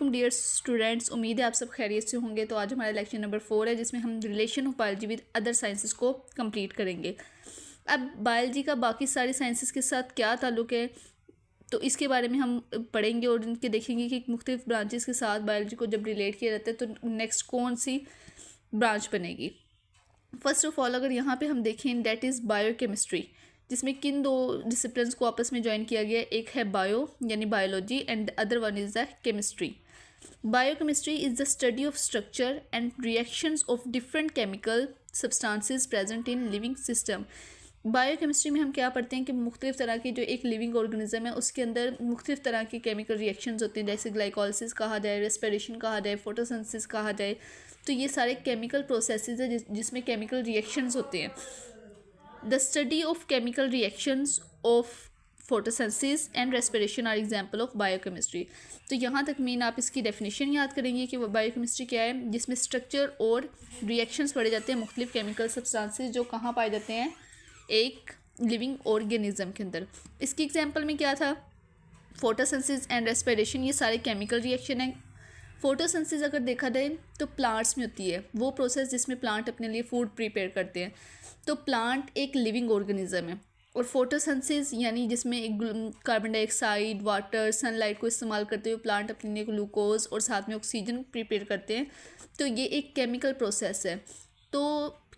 वालेकुम dear students, उम्मीद है आप सब खैरियत से होंगे। तो आज हमारा लेक्चर नंबर 4 है जिसमें हम relation of biology with other sciences को कंप्लीट करेंगे। अब बायोलॉजी का बाकी सारी साइंसेस के साथ क्या ताल्लुक़ है तो इसके बारे में हम पढ़ेंगे और इनके देखेंगे कि मुख्तलिफ ब्रांचेस के साथ बायोलॉजी को जब रिलेट किया जाता है तो नेक्स्ट कौन सी ब्रांच बनेगी। फर्स्ट ऑफ ऑल अगर यहाँ पे हम देखें दैट इज़ बायोकेमिस्ट्री, जिसमें किन दो डिसिप्लिन्स को आपस में ज्वाइन किया गया है। एक है बायो यानी biology and other one is the chemistry. Biochemistry is the study of structure and reactions of different chemical substances present in living system. Biochemistry में हम क्या पढ़ते हैं कि मुख्तलिफ तरह की जो एक लिविंग ऑर्गेनिज्म है उसके अंदर मुख्तलिफ तरह की केमिकल रिएक्शंस होती हैं, जैसे ग्लाइकोलिसिस कहा जाए, रेस्पिरेशन कहा जाए, फोटोसिंथेसिस कहा जाए। तो ये सारे केमिकल प्रोसेसेस है जिसमें केमिकल रिएक्शंस होते हैं। The study of chemical reactions of photosynthesis and respiration are example of biochemistry. तो यहाँ तक मेन आप इसकी डेफिनेशन याद करेंगे कि बायोकेमिस्ट्री क्या है, जिसमें स्ट्रक्चर और रिएक्शंस पढ़े जाते हैं मुख्तलिफ केमिकल सब्सटेंसेस जो कहाँ पाए जाते हैं एक लिविंग ऑर्गेनिज्म के अंदर। इसकी एग्जांपल में क्या था, फोटोसिंथेसिस एंड रेस्पिरेशन, ये सारे केमिकल रिएक्शन है। फोटोसिंथेसिस अगर देखा जाए तो प्लांट्स में होती है, वो प्रोसेस जिसमें प्लांट अपने लिए फूड प्रिपेयर करते हैं। तो प्लांट एक लिविंग ऑर्गेनिज्म है। और फोटोसिंथेसिस यानी जिसमें एक कार्बन डाइऑक्साइड, वाटर, सनलाइट को इस्तेमाल करते हुए प्लांट अपने लिए ग्लूकोज और साथ में ऑक्सीजन प्रिपेयर करते हैं। तो ये एक केमिकल प्रोसेस है। तो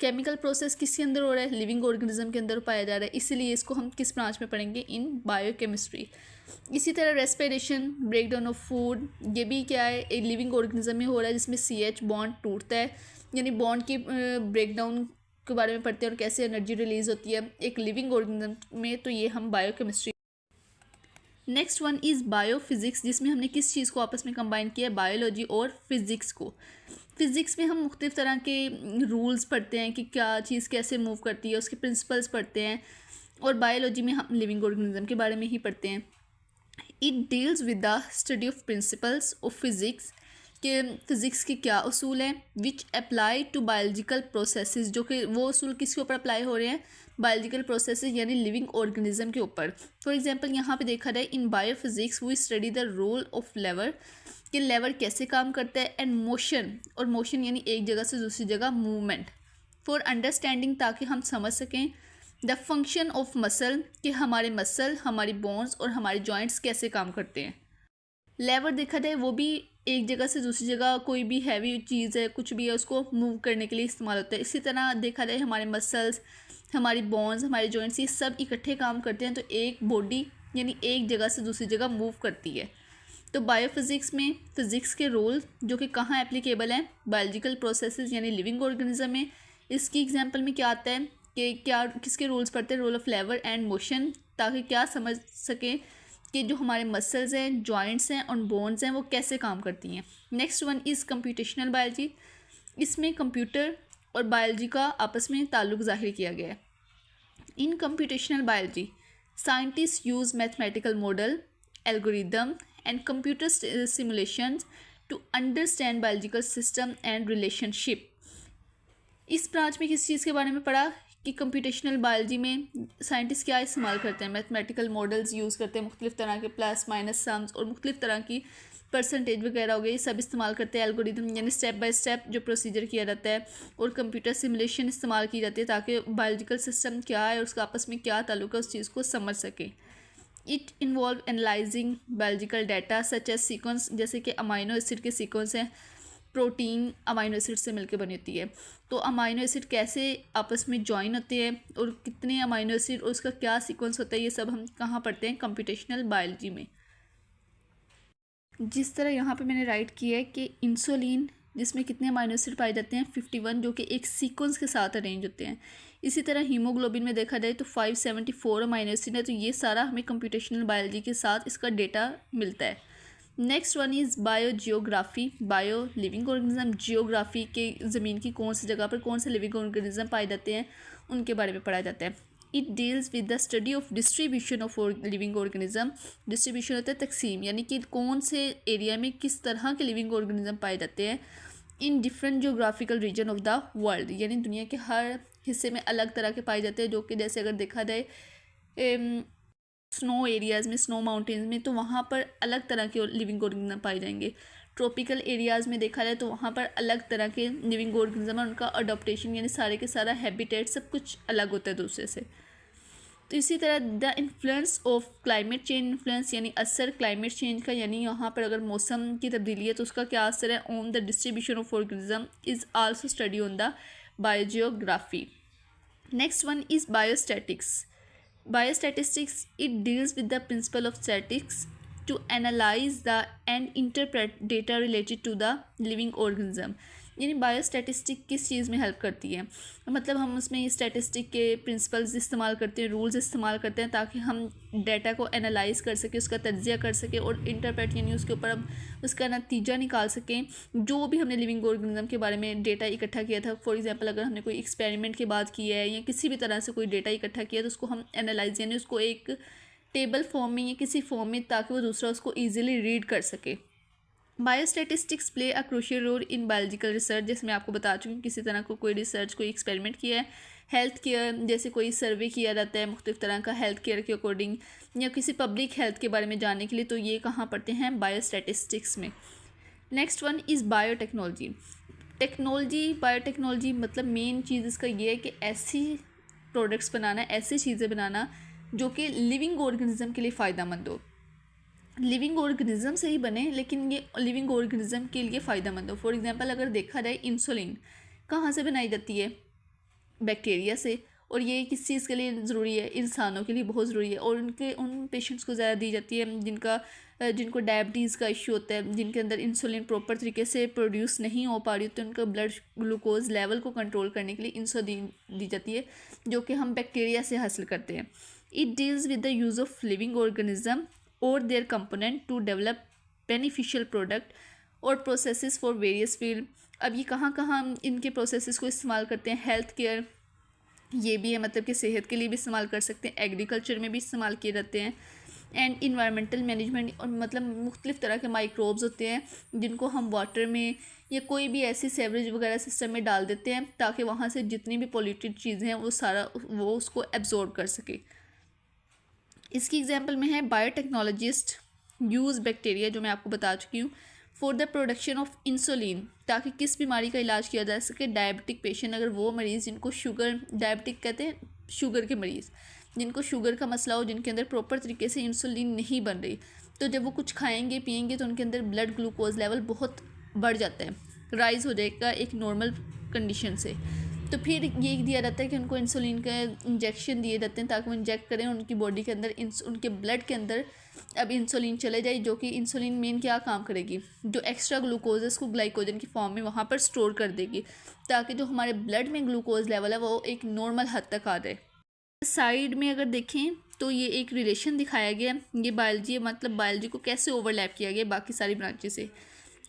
केमिकल प्रोसेस किसके अंदर हो रहा है, लिविंग ऑर्गेनिज्म के अंदर पाया जा रहा है, इसीलिए इसको हम किस ब्रांच में पढ़ेंगे, इन बायोकेमिस्ट्री। इसी तरह रेस्पिरेशन, ब्रेकडाउन ऑफ फूड, ये भी क्या है एक लिविंग ऑर्गेनिज्म में हो रहा है, जिसमें CH बॉन्ड टूटता है, यानी बॉन्ड की ब्रेकडाउन के बारे में पढ़ते हैं और कैसे एनर्जी रिलीज होती है एक लिविंग ऑर्गेनिज्म में। तो ये हम biochemistry. Next one is biophysics, जिसमें हमने किस चीज़ को आपस में कंबाइन किया है, बायोलॉजी और फिज़िक्स को। फिज़िक्स में हम मुख्तलिफ तरह के रूल्स पढ़ते हैं कि क्या चीज़ कैसे मूव करती है, उसके प्रिंसिपल्स पढ़ते हैं। और बायोलॉजी में हम लिविंग ऑर्गेनिज्म के बारे में ही पढ़ते हैं। It deals with the study of principles of physics, के फ़िज़िक्स के क्या उसूल हैं, विच अप्लाई टू बायोलॉजिकल प्रोसेसेस, जो कि वो उसूल किसके ऊपर अप्लाई हो रहे हैं, बायोलॉजिकल प्रोसेसेस यानी लिविंग ऑर्गेनिज्म के ऊपर। फॉर एग्जांपल यहाँ पे देखा जाए in biophysics we study the role of lever, कि लेवर कैसे काम करता है, एंड मोशन, और मोशन यानी एक जगह से दूसरी जगह मूवमेंट। फॉर अंडरस्टैंडिंग, ताकि हम समझ सकें द फंक्शन ऑफ मसल, कि हमारे मसल, हमारी बोन्स और हमारे जॉइंट्स कैसे काम करते हैं। लेवर देखा जाए वो भी एक जगह से दूसरी जगह कोई भी हैवी चीज़ है, कुछ भी है, उसको मूव करने के लिए इस्तेमाल होता है। इसी तरह देखा जाए हमारे मसल्स, हमारी बोन्स, हमारे जॉइंट्स, ये सब इकट्ठे काम करते हैं तो एक बॉडी यानी एक जगह से दूसरी जगह मूव करती है। तो बायोफिज़िक्स में फ़िज़िक्स के रोल जो कि कहाँ एप्लीकेबल हैं, बायोलॉजिकल प्रोसेसेस यानी लिविंग ऑर्गेनिज्म में। इसकी एग्जांपल में क्या आता है कि क्या किसके रूल्स पढ़ते हैं, role of lever and motion, ताकि क्या समझ सकें कि जो हमारे मसल्स हैं, जॉइंट्स हैं और बोन्स हैं वो कैसे काम करती हैं। Next one is computational biology, इसमें कंप्यूटर और बायोलॉजी का आपस में ताल्लुक़ ज़ाहिर किया गया है। In computational biology scientist use mathematical model, algorithm and computer simulations to understand biological system and relationship. इस ब्रांच में किस चीज़ के बारे में पढ़ा कि कंप्यूटेशनल बायोलॉजी में साइंटिस्ट क्या इस्तेमाल करते हैं, मैथमेटिकल मॉडल्स यूज़ करते हैं, मुख्तलिफ तरह के प्लस माइनस सम्स और मुख्तलिफ तरह की परसेंटेज वगैरह हो गई, सब इस्तेमाल करते हैं। एल्गोरिदम यानी स्टेप बाय स्टेप जो प्रोसीजर किया जाता है, और कंप्यूटर सिमुलेशन इस्तेमाल की जाती है ताकि बायोलॉजिकल सिस्टम क्या है और उसका आपस में क्या ताल्लुक़ है उस चीज़ को समझ सकें। It involve analysing biological data such as sequence, जैसे कि अमाइनो एसिड के सीक्वेंस हैं, प्रोटीन अमाइनो एसिड से मिलकर बनी होती है। तो अमाइनो एसिड कैसे आपस में जॉइन होते हैं और कितने अमाइनो एसिड और उसका क्या सीक्वेंस होता है, ये सब हम कहाँ पढ़ते हैं, कंप्यूटेशनल बायोलॉजी में। जिस तरह यहाँ पे मैंने राइट किया है कि इंसुलिन जिसमें कितने अमाइनो एसिड पाए जाते हैं 51, जो कि एक सीक्वेंस के साथ अरेंज होते हैं। इसी तरह हीमोग्लोबिन में देखा जाए तो 574 अमाइनो एसिड है। तो ये सारा हमें कंप्यूटेशनल बायोलॉजी के साथ इसका डेटा मिलता है। Next one is biogeography, bio living organism, geography के ज़मीन की कौन सी जगह पर कौन से लिविंग ऑर्गेनिज्म पाए जाते हैं उनके बारे में पढ़ा जाता है। It deals with the study of distribution of living organism, distribution होता है तकसीम, यानी कि कौन से एरिया में किस तरह के लिविंग ऑर्गेनिज्म पाए जाते हैं in different geographical region of the world, यानी दुनिया के हर हिस्से में अलग तरह के पाए जाते हैं। जो कि जैसे अगर देखा जाए स्नो एरियाज़ में, स्नो माउंटेन्स में, तो वहाँ पर अलग तरह के लिविंग ऑर्गेनिज्म पाए जाएंगे। ट्रॉपिकल एरियाज़ में देखा जाए तो वहाँ पर अलग तरह के लिविंग ऑर्गेनिज्म और उनका अडोप्टेशन यानी सारे के सारा हैबिटेट सब कुछ अलग होता है दूसरे से। तो इसी तरह the influence of climate change, influence यानी असर क्लाइमेट चेंज का, यानी यहाँ पर अगर मौसम की तब्दीली है तो उसका क्या असर है on the distribution of organism is also study on the biogeography. Next one is biostatics. Biostatistics, it deals with the principle of statistics to analyze the and interpret data related to the living organism। यानी बायोस्टैटिस्टिक किस चीज़ में help करती है, मतलब हम उसमें ये statistic के प्रिंसिपल्स इस्तेमाल करते हैं, रूल्स इस्तेमाल करते हैं ताकि हम डाटा को एनालाइज कर सकें, उसका तज्जिया कर सकें और इंटरप्रेट यानी उसके ऊपर हम उसका नतीजा निकाल सकें जो भी हमने लिविंग ऑर्गेनिज्म के बारे में डेटा इकट्ठा किया था। फॉर एग्जांपल अगर हमने कोई एक्सपेरिमेंट के बाद किया है या किसी भी तरह से कोई डेटा इकट्ठा किया तो उसको हम एनालाइज यानी उसको एक टेबल फॉर्म में या किसी फॉर्म में ताकि वो दूसरा उसको ईजिली रीड कर सके। Biostatistics play a crucial role in biological research, जैसे मैं आपको बता चुकी हूँ किसी तरह को कोई रिसर्च कोई एक्सपेरिमेंट किया है, हेल्थ केयर जैसे कोई सर्वे किया जाता है मुख्तलिफ तरह का हेल्थ केयर के अकॉर्डिंग या किसी पब्लिक हेल्थ के बारे में जानने के लिए, तो ये कहाँ पढ़ते हैं बायोस्टैटिस्टिक्स में। Next one is biotechnology. Technology, biotechnology मतलब मेन चीज़ इसका ये है कि ऐसी प्रोडक्ट्स बनाना, ऐसी चीज़ें बनाना जो कि लिविंग ऑर्गेनिज्म के लिए फ़ायदेमंद हो, लिविंग ऑर्गेनिज्म से ही बने लेकिन ये लिविंग ऑर्गेनिज्म के लिए फ़ायदेमंद हो। फॉर एग्जांपल अगर देखा जाए इंसुलिन कहाँ से बनाई जाती है, बैक्टीरिया से, और ये किस चीज़ के लिए ज़रूरी है, इंसानों के लिए बहुत ज़रूरी है और उन पेशेंट्स को ज़्यादा दी जाती है जिनको डायबिटीज़ का इशू होता है, जिनके अंदर इंसुलिन प्रॉपर तरीके से प्रोड्यूस नहीं हो पा रही होती, उनका ब्लड ग्लूकोज लेवल को कंट्रोल करने के लिए इंसुलिन दी जाती है जो कि हम बैक्टीरिया से हासिल करते हैं। It deals with the use of living organism और their component to develop beneficial product और प्रोसेसेस फॉर वेरियस फील्ड। अब ये कहाँ कहाँ हम इनके प्रोसेसेस को इस्तेमाल करते हैं, हेल्थ केयर ये भी है, मतलब कि सेहत के लिए भी इस्तेमाल कर सकते हैं, एग्रीकल्चर में भी इस्तेमाल किए जाते हैं, एंड इन्वायरमेंटल मैनेजमेंट, और मतलब मुख्तलिफ तरह के माइक्रोब्स होते हैं जिनको हम वाटर में या कोई भी ऐसी सेवरेज वगैरह सिस्टम में डाल देते हैं ताकि वहाँ से जितनी भी पॉल्यूटेड चीज़ें हैं वो उसको एब्जॉर्ब कर सके। इसकी एग्जांपल में है बायोटेक्नोलॉजिस्ट यूज़ बैक्टीरिया जो मैं आपको बता चुकी हूँ for the production of insulin, ताकि किस बीमारी का इलाज किया जा सके। डायबिटिक पेशेंट, अगर वो मरीज़ जिनको शुगर, डायबिटिक कहते हैं शुगर के मरीज़ जिनको शुगर का मसला हो, जिनके अंदर प्रॉपर तरीके से इंसुलिन नहीं बन रही, तो जब वो कुछ खाएंगे पिएंगे तो उनके अंदर ब्लड ग्लूकोज लेवल बहुत बढ़ जाता है, राइज़ हो जाएगा एक नॉर्मल कंडीशन से। तो फिर ये दिया जाता है कि उनको इंसुलिन का इंजेक्शन दिए जाते हैं ताकि वो इंजेक्ट करें उनकी बॉडी के अंदर, उनके ब्लड के अंदर अब इंसुलिन चले जाए, जो कि इंसुलिन मेन क्या काम करेगी, जो एक्स्ट्रा ग्लूकोज है उसको ग्लाइकोजन की फॉर्म में वहाँ पर स्टोर कर देगी ताकि जो हमारे ब्लड में ग्लूकोज लेवल है वो एक नॉर्मल हद तक आ जाए। साइड में अगर देखें तो ये एक रिलेशन दिखाया गया, ये बायोलॉजी मतलब बायोलॉजी को कैसे ओवरलैप किया गया बाकी सारी ब्रांचेस से।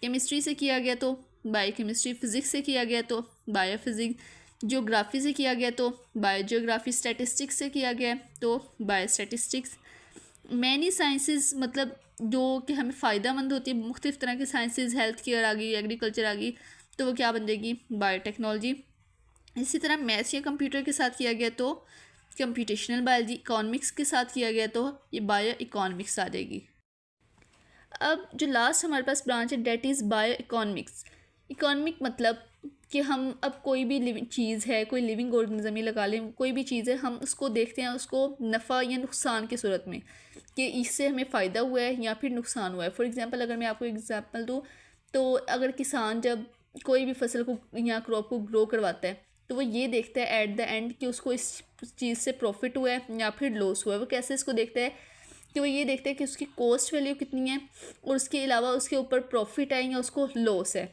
केमिस्ट्री से किया गया तो बायोकेमिस्ट्री, फिज़िक्स से किया गया तो बायोफिज़िक्स, जियोग्राफी से किया गया तो बायोजियोग्राफी, स्टैटिस्टिक्स से किया गया तो बायोस्टैटिस्टिक्स। मैनी साइंसेस मतलब जो कि हमें फ़ायदेमंद होती है, मुख्तलिफ तरह की साइंसेस, हेल्थ केयर आ गई, एग्रीकल्चर आ गई, तो वो क्या बन जाएगी बायोटेक्नोलॉजी। इसी तरह मैथ्स या कंप्यूटर के साथ किया गया तो कंप्यूटेशनल बायोलॉजी, इकोनॉमिक्स के साथ किया गया तो ये बायो इकोनॉमिक्स आ जाएगी। अब जो लास्ट हमारे पास ब्रांच है that is bio economics. Economic मतलब कि हम अब कोई भी लिविंग चीज़ है, कोई लिविंग ऑर्गेनिज्म ही लगा लें, कोई भी चीज़ है, हम उसको देखते हैं उसको नफ़ा या नुकसान की सूरत में कि इससे हमें फ़ायदा हुआ है या फिर नुकसान हुआ है। फॉर एग्जांपल अगर मैं आपको एग्जांपल दूँ तो अगर किसान जब कोई भी फसल को या क्रॉप को ग्रो करवाता है तो वो ये देखता है एट द एंड कि उसको इस चीज़ से प्रॉफिट हुआ है या फिर लॉस हुआ है। वो कैसे इसको देखता है कि वो ये देखता है कि उसकी कॉस्ट वैल्यू कितनी है और उसके अलावा उसके ऊपर प्रॉफिट है या उसको लॉस है।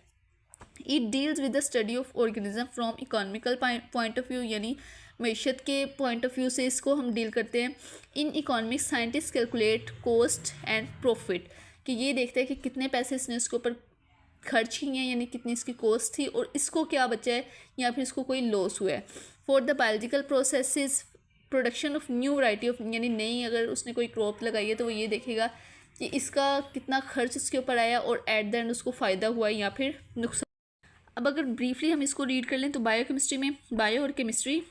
It deals with the study of organism from economical point of view, यानी मैशत के पॉइंट ऑफ व्यू से इसको हम डील करते हैं। In economics scientist calculate cost and profit, कि ये देखते हैं कि कितने पैसे इसने उसके ऊपर खर्च किए हैं यानी कितनी इसकी कॉस्ट थी और इसको क्या बचा है या फिर इसको कोई लॉस हुआ है। For the biological processes production of new variety of, यानी नई अगर उसने कोई क्रॉप लगाई है तो वो ये देखेगा कि इसका कितना खर्च इसके ऊपर आया और एट द एंड उसको फ़ायदा हुआ या फिर नुकसान। अब अगर ब्रीफली हम इसको रीड कर लें तो बायोकेमिस्ट्री में बायो और केमिस्ट्री,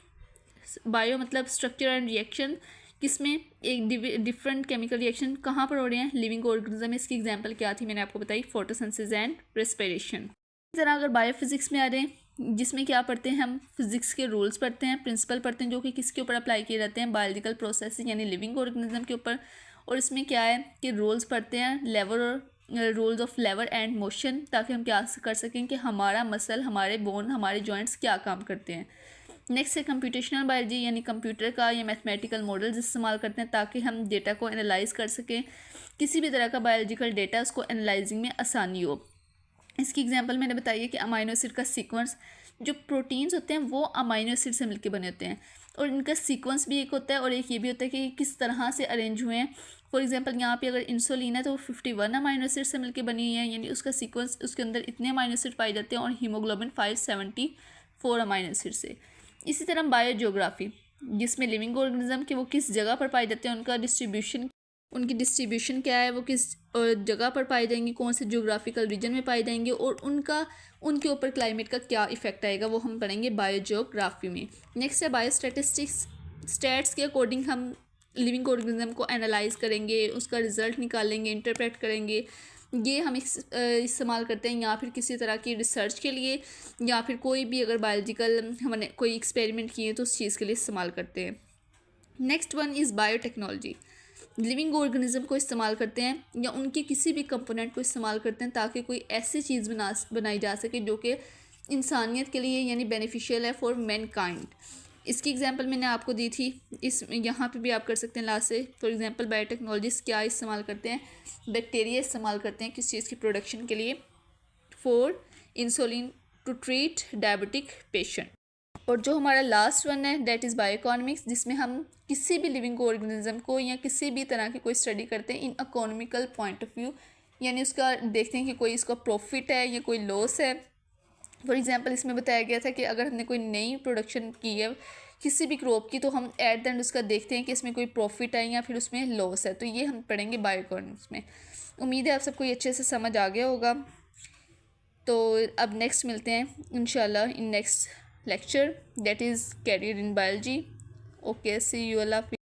बायो मतलब स्ट्रक्चर एंड रिएक्शन, किस में एक डिफरेंट केमिकल रिएक्शन कहाँ पर हो रहे हैं, लिविंग ऑर्गेनिज्म में। इसकी एग्जांपल क्या थी, मैंने आपको बताई, फोटोसिंथेसिस एंड रेस्पिरेशन। इस तरह अगर बायोफिजिक्स में आ रहे हैं, जिसमें क्या पढ़ते हैं हम, फिजिक्स के रूल्स पढ़ते हैं, प्रिंसिपल पढ़ते हैं, जो कि किसके ऊपर अप्लाई किए जाते हैं, बायोलॉजिकल प्रोसेस यानी लिविंग ऑर्गेनिज्म के ऊपर। और इसमें क्या है कि रूल्स पढ़ते हैं, लेवर और rules of lever and motion, ताकि हम क्या कर सकें कि हमारा मसल, हमारे बोन, हमारे जॉइंट्स क्या काम करते हैं। नेक्स्ट है कंप्यूटेशनल बायोलॉजी, यानी कंप्यूटर का या मैथमेटिकल मॉडल्स इस्तेमाल करते हैं ताकि हम डेटा को एनालाइज कर सकें, किसी भी तरह का बायोलॉजिकल डेटा उसको एनालाइजिंग में आसानी हो। इसकी एग्जांपल मैंने बताई है कि अमाइनो एसिड का सीक्वेंस, जो प्रोटीन्स होते हैं वो अमाइनो एसिड से मिलकर बने होते हैं, और इनका सीक्वेंस भी एक होता है और एक ये भी होता है कि किस तरह से अरेंज हुए हैं। फॉर एग्जांपल यहाँ पे अगर इंसुलिन है तो वो 51 अमाइनो एसिड से मिलकर बनी हुई है, यानी उसका सीक्वेंस, उसके अंदर इतने अमाइनो एसिड पाए जाते हैं, और हीमोग्लोबिन 574 अमाइनो एसिड से। इसी तरह बायोजियोग्राफी, जिसमें लिविंग ऑर्गेनिज्म के वो किस जगह पर पाए जाते हैं, उनका डिस्ट्रीब्यूशन, उनकी डिस्ट्रीब्यूशन क्या है, वो किस जगह पर पाए जाएंगे, कौन से ज्योग्राफिकल रीजन में पाए जाएंगे, और उनके ऊपर क्लाइमेट का क्या इफेक्ट आएगा, वो हम पढ़ेंगे बायोजियोग्राफी में। नेक्स्ट है बायोस्टैटिस्टिक्स। स्टैट्स के अकॉर्डिंग हम लिविंग ऑर्गेनिज्म को एनालाइज करेंगे, उसका रिजल्ट निकालेंगे, इंटरप्रेट करेंगे। ये हम इस्तेमाल करते हैं या फिर किसी तरह की रिसर्च के लिए, या फिर कोई भी अगर बायोलॉजिकल हमने कोई एक्सपेरिमेंट किए तो उस चीज़ के लिए इस्तेमाल करते हैं। Next one is biotechnology. Living organism को इस्तेमाल करते हैं या उनके किसी भी कंपोनेंट को इस्तेमाल करते हैं ताकि कोई ऐसी चीज़ बनाई जा सके जो कि इंसानियत के लिए यानी बेनिफिशियल है फॉर मैनकाइंड। इसकी एग्जांपल मैंने आपको दी थी, इस यहाँ पे भी आप कर सकते हैं लास्ट से। फॉर एग्जांपल बायोटेक्नोलॉजिस्ट क्या इस्तेमाल करते हैं, बैक्टीरिया इस्तेमाल करते हैं किस चीज़ की प्रोडक्शन के लिए, for insulin to treat diabetic patient. और जो हमारा लास्ट वन है दैट इज़ बायोइकोनॉमिक्स, जिसमें हम किसी भी लिविंग ऑर्गेनिज्म को या किसी भी तरह की कोई स्टडी करते हैं इन इकोनॉमिकल पॉइंट ऑफ व्यू, यानी उसका देखते हैं कि कोई इसका प्रॉफिट है या कोई लॉस है। फॉर एग्जांपल इसमें बताया गया था कि अगर हमने कोई नई प्रोडक्शन की है किसी भी क्रॉप की, तो हम एट द एंड उसका देखते हैं कि इसमें कोई प्रॉफिट है या फिर उसमें लॉस है। तो ये हम पढ़ेंगे बायोइकोनॉमिक्स में। उम्मीद है आप सबको ये अच्छे से समझ आ गया होगा। तो अब नेक्स्ट मिलते हैं इंशाल्लाह in next lecture that is carried in biology. Okay, see you all.